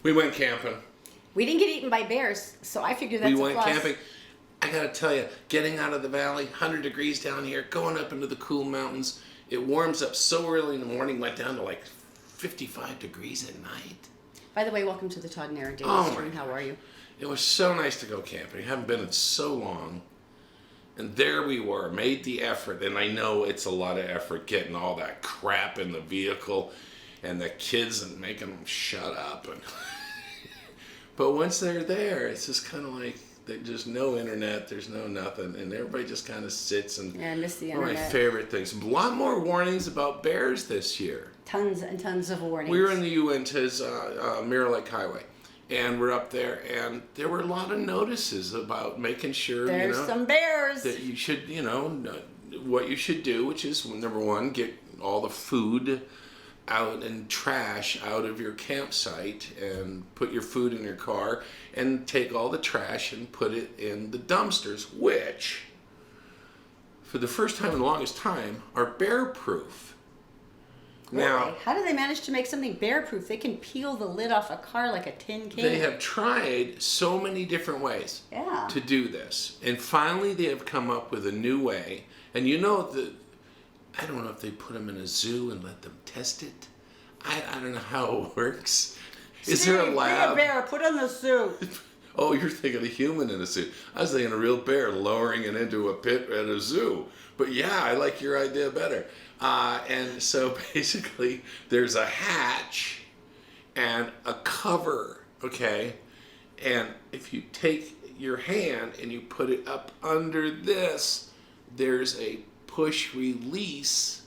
We went camping. We didn't get eaten by bears, so I figured that's a plus. We went camping. I gotta tell you, getting out of the valley, 100 degrees down here, going up into the cool mountains, it warms up so early in the morning, went down to like 55 degrees at night. By the way, welcome to the Todd and Erin Daily Stream. How are you? It was so nice to go camping. I haven't been in so long. And there we were, made the effort, and I know it's a lot of effort getting all that crap in the vehicle and the kids and making them shut up. And but once they're there, it's just kind of like there's just no internet, there's no nothing, and everybody just kind of sits and... Yeah, I miss the one internet. of my favorite things. A lot more warnings about bears this year. Tons and tons of warnings. We were in the Uintas, Mirror Lake Highway. And we're up there, and there were a lot of notices about making sure, there's some bears. That you should, what you should do, which is, number one, get all the food out and trash out of your campsite and put your food in your car and take all the trash and put it in the dumpsters, which, for the first time in the longest time, are bear-proof. Really? Now, how do they manage to make something bear-proof? They can peel the lid off a car like a tin can. They have tried so many different ways to do this. And finally they have come up with a new way. And I don't know if they put them in a zoo and let them test it. I don't know how it works. Is there a lab? Bring a bear, put on the suit. Oh, you're thinking a human in a suit. I was thinking a real bear lowering it into a pit at a zoo. But yeah, I like your idea better. And so basically there's a hatch and a cover, okay? And if you take your hand and you put it up under this, there's a push release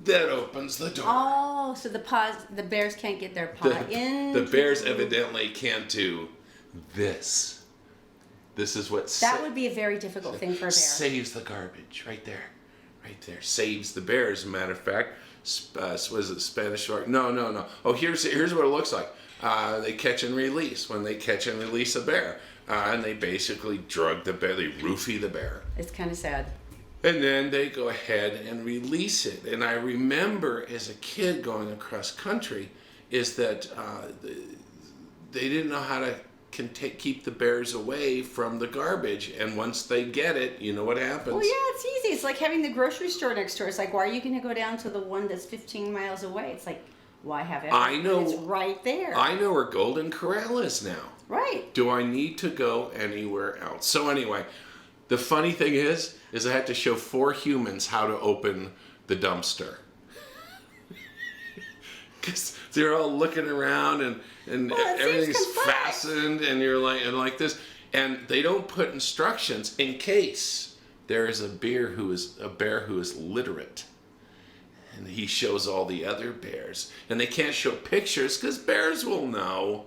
that opens the door. Oh, so the bears can't get their paw in. The bears evidently can't do this. This is what... That would be a very difficult thing for a bear. Saves the garbage right there. Right there. Saves the bear, as a matter of fact. Was it Spanish shark? No. Oh, here's what it looks like. They catch and release. When they catch and release a bear. And they basically drug the bear. They roofie the bear. It's kind of sad. And then they go ahead and release it. And I remember as a kid going across country is that they didn't know how to keep the bears away from the garbage, and once they get it, you know what happens. Well, yeah, it's easy. It's like having the grocery store next door. It's like, why are you going to go down to the one that's 15 miles away? It's like, why have it? I know. It's right there. I know where Golden Corral is now. Right. Do I need to go anywhere else? So anyway, the funny thing is I had to show 4 humans how to open the dumpster. Because they're all looking around and everything's fastened, and you're like this, and they don't put instructions in case there is a bear who is literate, and he shows all the other bears, and they can't show pictures because bears will know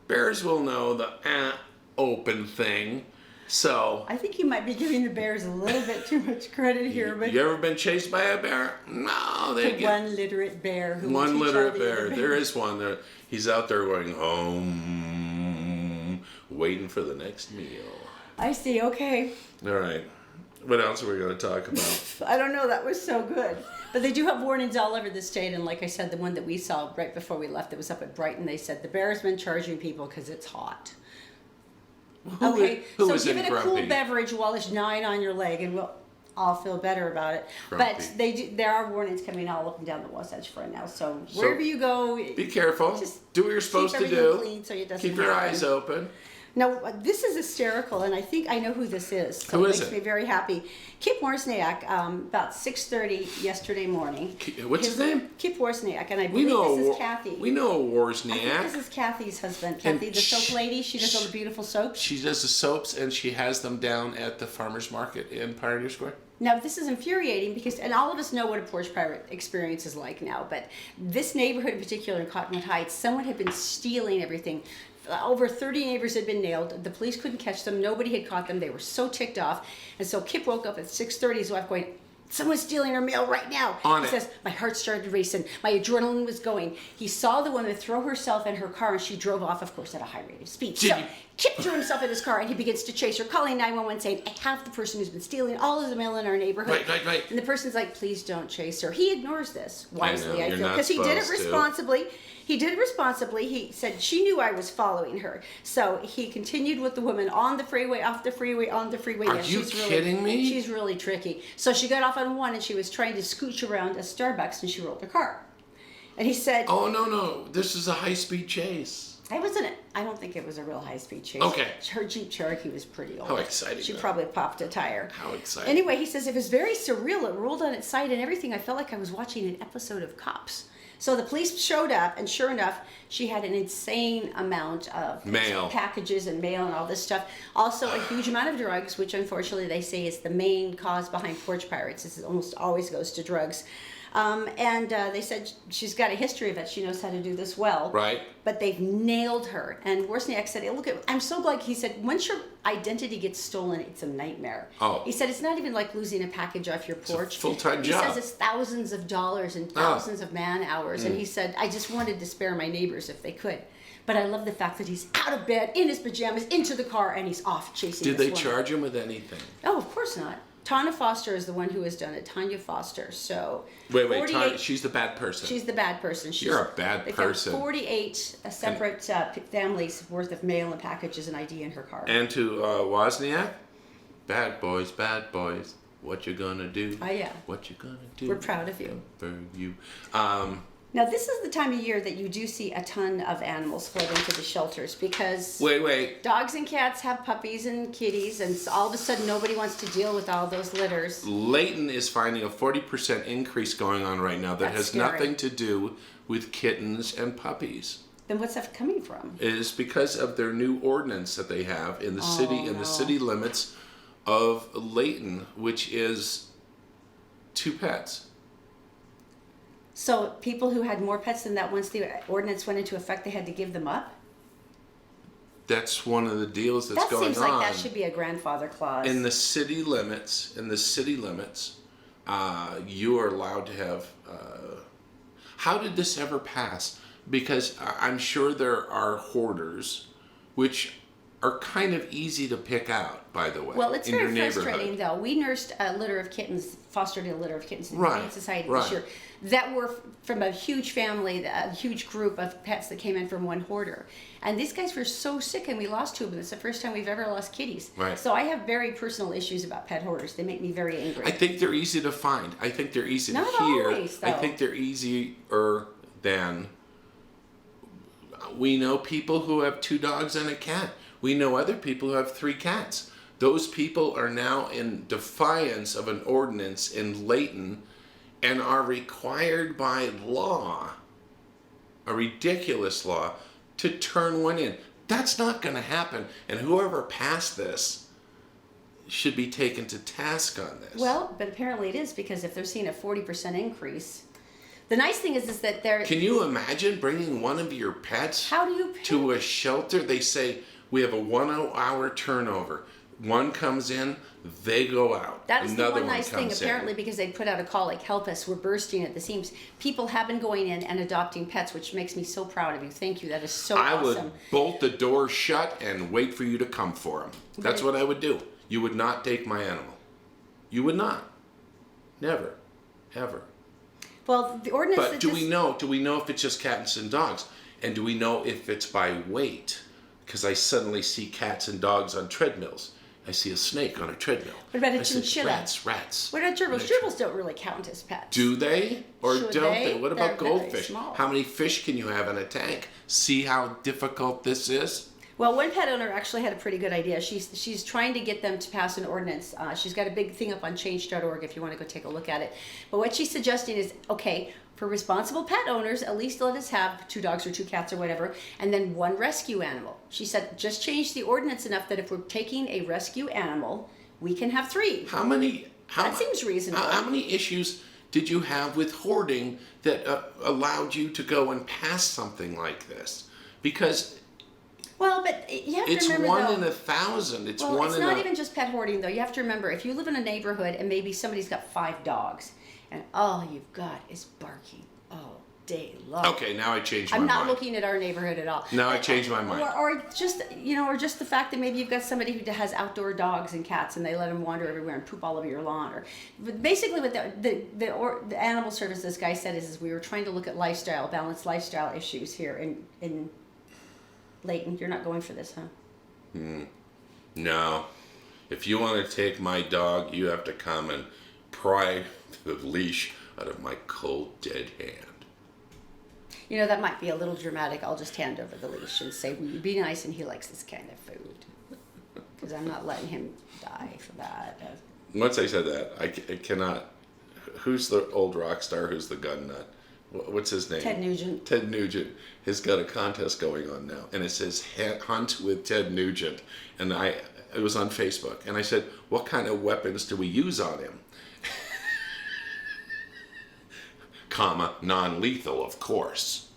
the open thing. So I think you might be giving the bears a little bit too much credit here. But you ever been chased by a bear? No, they get one literate bear. One literate bear. There is one there. He's out there going home, waiting for the next meal. I see. Okay. All right. What else are we going to talk about? I don't know. That was so good. But they do have warnings all over the state. And like I said, the one that we saw right before we left, that was up at Brighton, they said the bear's been charging people because it's hot. Who so is give it a grumpy? cool beverage while it's gnawing on your leg, and we'll all feel better about it. Grumpy. But there are warnings coming all up and down the Wasatch Front now. So wherever you go, be careful. Just do what you're supposed to do. Clean so it doesn't keep your happen. eyes open. Now, this is hysterical, and I think I know who this is. So Who it is makes it? me very happy. Kip Wozniak, about 6:30 yesterday morning. What's his name? Kip Wozniak, and I believe this is Kathy. We know a I think Wozniak. this is Kathy's husband. Kathy, the soap lady. She does all the beautiful soaps. She does the soaps, and she has them down at the farmer's market in Pioneer Square. Now, this is infuriating because, and all of us know what a porch pirate experience is like now, but this neighborhood in particular in Cottonwood Heights, someone had been stealing everything. Over 30 neighbors had been nailed. The police couldn't catch them. Nobody had caught them. They were so ticked off. And so Kip woke up at 6:30, his wife going, someone's stealing our mail right now. He says, my heart started racing. My adrenaline was going. He saw the woman throw herself in her car, and she drove off, of course, at a high rate of speed. So Kip threw himself in his car and he begins to chase her, calling 911 saying, I have the person who's been stealing all of the mail in our neighborhood. Right. And the person's like, please don't chase her. He ignores this wisely, I feel, because he did it supposed to. responsibly. He did it responsibly. He said, she knew I was following her. So he continued with the woman on the freeway, off the freeway, on the freeway. Are you kidding me? She's really tricky. So she got off on one and she was trying to scooch around a Starbucks and she rolled her car. And he said, Oh, no. This is a high-speed chase. I don't think it was a real high-speed chase. Okay. Her Jeep Cherokee was pretty old. How exciting. She though. probably popped a tire. How exciting. Anyway, he says, it was very surreal. It rolled on its side and everything. I felt like I was watching an episode of Cops. So the police showed up, and sure enough, she had an insane amount of mail, packages and mail and all this stuff. Also, a huge amount of drugs, which unfortunately they say is the main cause behind porch pirates. This almost always goes to drugs. And they said she's got a history of it. She knows how to do this well. Right. But they've nailed her. And Wozniak said, look, I'm so glad. He said, once your identity gets stolen, it's a nightmare. Oh. He said, it's not even like losing a package off your porch. It's a full-time job. He says it's thousands of dollars and thousands of man hours. And he said, I just wanted to spare my neighbors if they could. But I love the fact that he's out of bed, in his pajamas, into the car, and he's off chasing Did this they woman. charge him with anything? Oh, of course not. Tanya Foster is the one who has done it. Tanya Foster. So Wait, 48 Tanya, she's the bad person. She's the bad person. You're a bad person. Found 48 separate families worth of mail and packages and ID in her car. And to Wozniak, bad boys, what you gonna do? Oh, yeah. What you gonna do? We're proud of you. For you. Now, this is the time of year that you do see a ton of animals flooding to the shelters because Wait. dogs and cats have puppies and kitties, and all of a sudden nobody wants to deal with all those litters. Layton is finding a 40% increase going on right now that That's has scary. nothing to do with kittens and puppies. Then what's that coming from? It is because of their new ordinance that they have in the city, in the city limits of Layton, which is 2 pets. So people who had more pets than that, once the ordinance went into effect, they had to give them up? That's one of the deals that's That going on. seems like that should be a grandfather clause. In the city limits, you are allowed to have. How did this ever pass? Because I'm sure there are hoarders, which are kind of easy to pick out, by the way. Well, it's in your very frustrating, neighborhood. though. We nursed a litter of kittens, fostered a litter of kittens in the Right, Humane Society right. this year that were from a huge family, a huge group of pets that came in from one hoarder. And these guys were so sick, and we lost 2 of them. It's the first time we've ever lost kitties. Right. So I have very personal issues about pet hoarders. They make me very angry. I think they're easy to find. I think they're easy Not to hear. always, I though. think they're easier than. We know people who have 2 dogs and a cat. We know other people who have 3 cats. Those people are now in defiance of an ordinance in Layton and are required by law, a ridiculous law, to turn one in. That's not going to happen. And whoever passed this should be taken to task on this. Well, but apparently it is, because if they're seeing a 40% increase. The nice thing is that they're... Can you imagine bringing one of your pets How do you to a shelter? They say we have a 1 hour turnover. One comes in, they go out. That's Another the one nice thing, comes in. apparently, because they put out a call like, help us, we're bursting at the seams. People have been going in and adopting pets, which makes me so proud of you. Thank you. That is so I awesome. would bolt the door shut and wait for you to come for them. That's what I would do. You would not take my animal. You would not. Never. Ever. Well, the ordinance... But do we know if it's just cats and dogs? And do we know if it's by weight? Because I suddenly see cats and dogs on treadmills. I see a snake on a treadmill. What about a I say, chinchilla? Rats. What about gerbils? Gerbils don't really count as pets. Do they? Or Should don't they? they? What about They're very goldfish? small. How many fish can you have in a tank? See how difficult this is? Well, one pet owner actually had a pretty good idea. She's trying to get them to pass an ordinance. She's got a big thing up on change.org if you want to go take a look at it. But what she's suggesting is, okay, for responsible pet owners, at least let us have 2 dogs or 2 cats or whatever, and then 1 rescue animal. She said, just change the ordinance enough that if we're taking a rescue animal, we can have 3. That seems reasonable. How many issues did you have with hoarding that allowed you to go and pass something like this? Because Well, but you have to it's remember, 1 though, in 1,000. It's well, one it's in not a... even just pet hoarding, though. You have to remember, if you live in a neighborhood and maybe somebody's got 5 dogs, and all you've got is barking. Oh, day long. Okay, now I changed my I'm mind. not looking at our neighborhood at all. Now I changed my mind. Or just, or just the fact that maybe you've got somebody who has outdoor dogs and cats and they let them wander everywhere and poop all over your lawn. But basically what the animal services guy said is we were trying to look at balanced lifestyle issues here in Layton. You're not going for this, huh? No. If you want to take my dog, you have to come and pry the leash out of my cold, dead hand. That might be a little dramatic. I'll just hand over the leash and say, will you be nice? And he likes this kind of food. Because I'm not letting him die for that. Once I said that, I cannot... Who's the old rock star who's the gun nut? What's his name? Ted Nugent. Ted Nugent has got a contest going on now. And it says, Hunt with Ted Nugent. And it was on Facebook. And I said, what kind of weapons do we use on him? Comma, non-lethal, of course.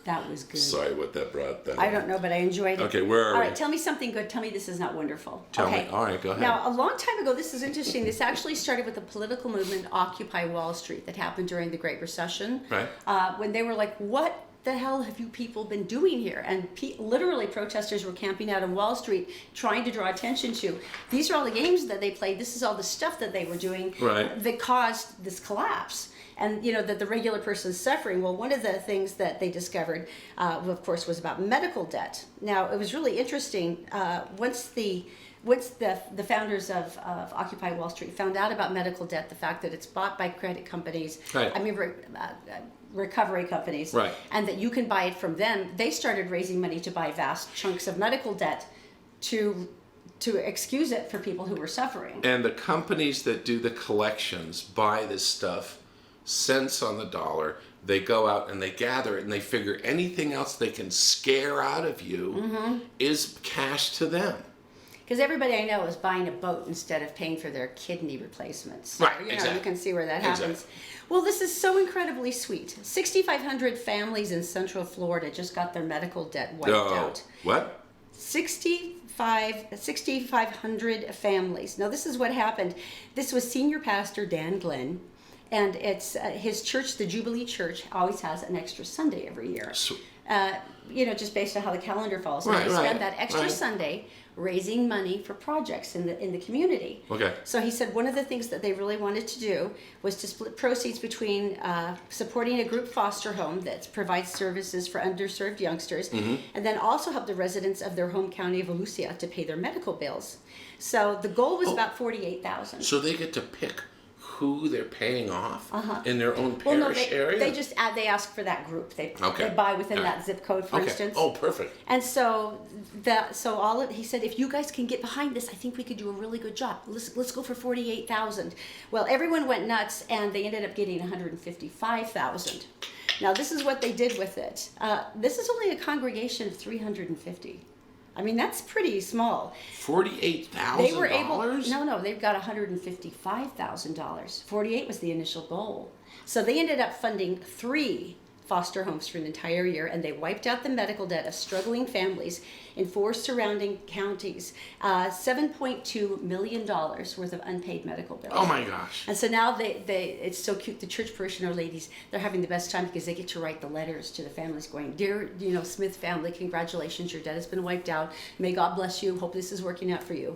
That was good. Sorry what that brought that. I don't know, but I enjoyed it. Okay, where are we? All right, tell me something good. Tell me this is not wonderful. Tell okay. me. All right, go ahead. Now, a long time ago, this is interesting. This actually started with the political movement Occupy Wall Street that happened during the Great Recession. Right. When they were like, what the hell have you people been doing here? And literally protesters were camping out on Wall Street trying to draw attention to, these are all the games that they played. This is all the stuff that they were doing that caused this collapse. And that the regular person is suffering. Well, one of the things that they discovered, of course, was about medical debt. Now, it was really interesting. Once the founders of Occupy Wall Street found out about medical debt, the fact that it's bought by credit companies, recovery companies, and that you can buy it from them, they started raising money to buy vast chunks of medical debt to excuse it for people who were suffering. And the companies that do the collections buy this stuff cents on the dollar. They go out and they gather it and they figure anything else they can scare out of you is cash to them. Because everybody I know is buying a boat instead of paying for their kidney replacements. So, exactly. You can see where that happens. Exactly. Well, this is so incredibly sweet. 6,500 families in Central Florida just got their medical debt wiped out. What? 6,500 families. Now, this is what happened. This was senior pastor Dan Glenn. And it's his church, the Jubilee Church, always has an extra Sunday every year. Just based on how the calendar falls. And they spend that extra Sunday raising money for projects in the community. Okay. So he said one of the things that they really wanted to do was to split proceeds between supporting a group foster home that provides services for underserved youngsters, and then also help the residents of their home county of Volusia to pay their medical bills. So the goal was about $48,000. So they get to pick who they're paying off in their own parish area? They just they ask for that group. They buy within that zip code, for instance. Oh, perfect. And so he said, if you guys can get behind this, I think we could do a really good job. Let's go for $48,000. Well, everyone went nuts, and they ended up getting $155,000. Now, this is what they did with it. This is only a congregation of 350. I mean, that's pretty small. $48,000? They were able. No, they've got $155,000. 48 was the initial goal. So they ended up funding 3 foster homes for an entire year, and they wiped out the medical debt of struggling families in 4 surrounding counties. $7.2 million worth of unpaid medical bills. Oh my gosh. And so now it's so cute, the church parishioner ladies, they're having the best time because they get to write the letters to the families going, dear, Smith family, congratulations, your debt has been wiped out. May God bless you. Hope this is working out for you.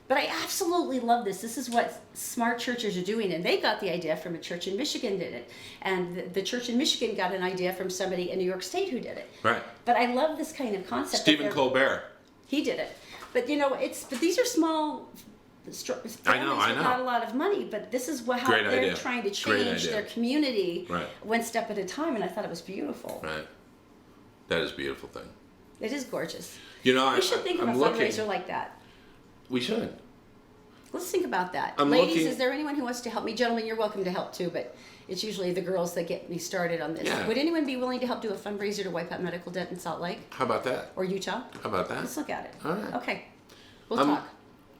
But I absolutely love this. This is what smart churches are doing. And they got the idea from a church in Michigan did it. And the church in Michigan got an idea from somebody in New York State who did it. Right. But I love this kind of concept. Stephen Colbert. He did it. But but these are small families I know. with not a lot of money. But this is how they're trying to change their community one step at a time. And I thought it was beautiful. Right. That is a beautiful thing. It is gorgeous. We should think of a fundraiser like that. We should. Let's think about that. Ladies, is there anyone who wants to help me? Gentlemen, you're welcome to help too, but it's usually the girls that get me started on this. Yeah. Would anyone be willing to help do a fundraiser to wipe out medical debt in Salt Lake? How about that? Or Utah? How about that? Let's look at it. All right. Okay. We'll talk.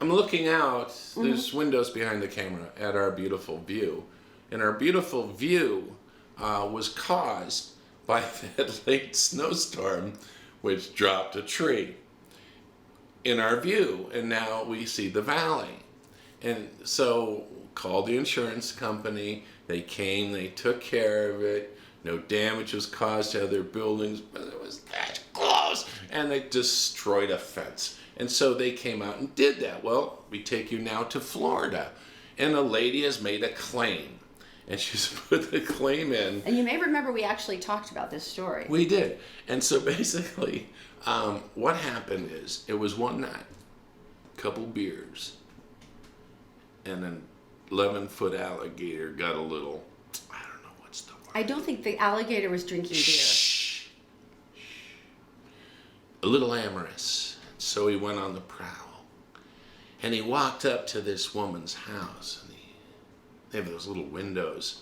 I'm looking out. There's windows behind the camera at our beautiful view. And our beautiful view was caused by that late snowstorm which dropped a tree in our view, and now we see the valley. And so called the insurance company. They came, they took care of it. No damage was caused to other buildings, but it was that close. And they destroyed a fence. And so they came out and did that. Well, we take you now to Florida. And a lady has made a claim. And she's put the claim in. And you may remember we actually talked about this story. We did. And so basically, what happened is, it was one night, couple beers, and an 11-foot alligator got a little, I don't know what's the word. I don't think the alligator was drinking beer. Shh. A little amorous. So he went on the prowl. And he walked up to this woman's house. And they have those little windows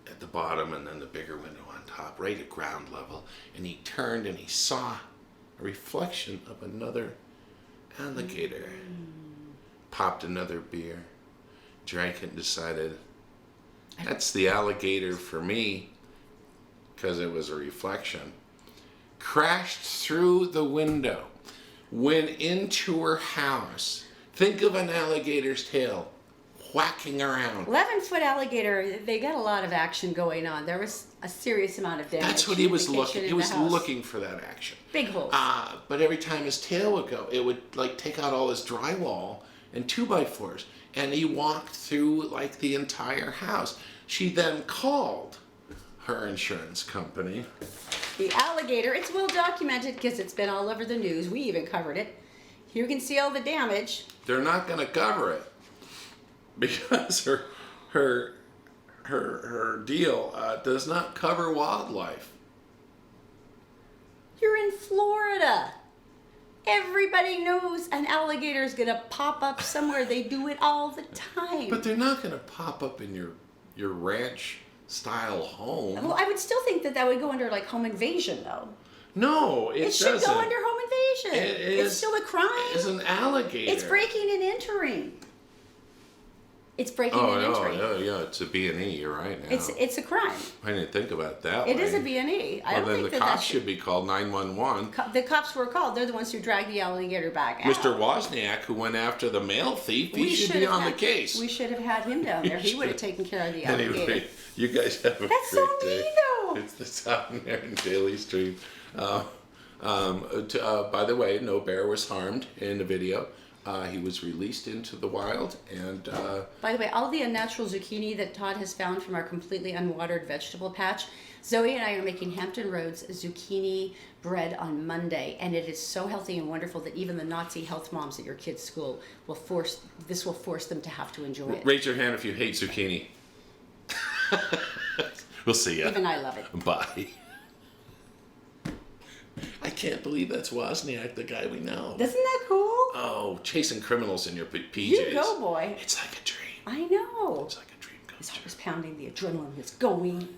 at the bottom and then the bigger window on top, right at ground level. And he turned and he saw a reflection of another alligator. Popped another beer, drank it, and decided, that's the alligator for me, because it was a reflection. Crashed through the window, went into her house. Think of an alligator's tail whacking around. 11-foot alligator, they got a lot of action going on. There was a serious amount of damage. That's what he was in the kitchen, looking. He in was the house. looking for that action. Big holes. But every time his tail would go, it would like take out all his drywall and 2x4s, and he walked through like the entire house. She then called her insurance company. The alligator, it's well documented because it's been all over the news. We even covered it. You can see all the damage. They're not going to cover it because her deal does not cover wildlife. You're in Florida. Everybody knows an alligator is going to pop up somewhere. They do it all the time. But they're not going to pop up in your ranch style home. Well, I would still think that would go under like home invasion, though. No, it should doesn't. go under home invasion. It's still a crime. It's an alligator. It's breaking and entering. It's breaking and entering. Oh, yeah, it's a B&E. You're right now. It's a crime. I didn't think about it that way. It is a B&E. I Well, don't then think the that cops should be called 911. The cops were called. They're the ones who dragged the alligator back out. Mr. Wozniak, who went after the mail thief, he should be on the case. We should have had him down there. He would have taken care of the alligator. Anyway, you guys have a That's great so day. mean, though. It's the Todd and Erin Daily Stream. By the way, no bear was harmed in the video. He was released into the wild, and by the way, all the unnatural zucchini that Todd has found from our completely unwatered vegetable patch, Zoe and I are making Hampton Roads zucchini bread on Monday, and it is so healthy and wonderful that even the Nazi health moms at your kids' school will force them to have to enjoy it. Raise your hand if you hate zucchini. We'll see ya. Even I love it. Bye. I can't believe that's Wozniak, the guy we know. Isn't that cool? Oh, chasing criminals in your PJs. You go, boy. It's like a dream. I know. It's like a dream come His true. heart was pounding. The adrenaline was going.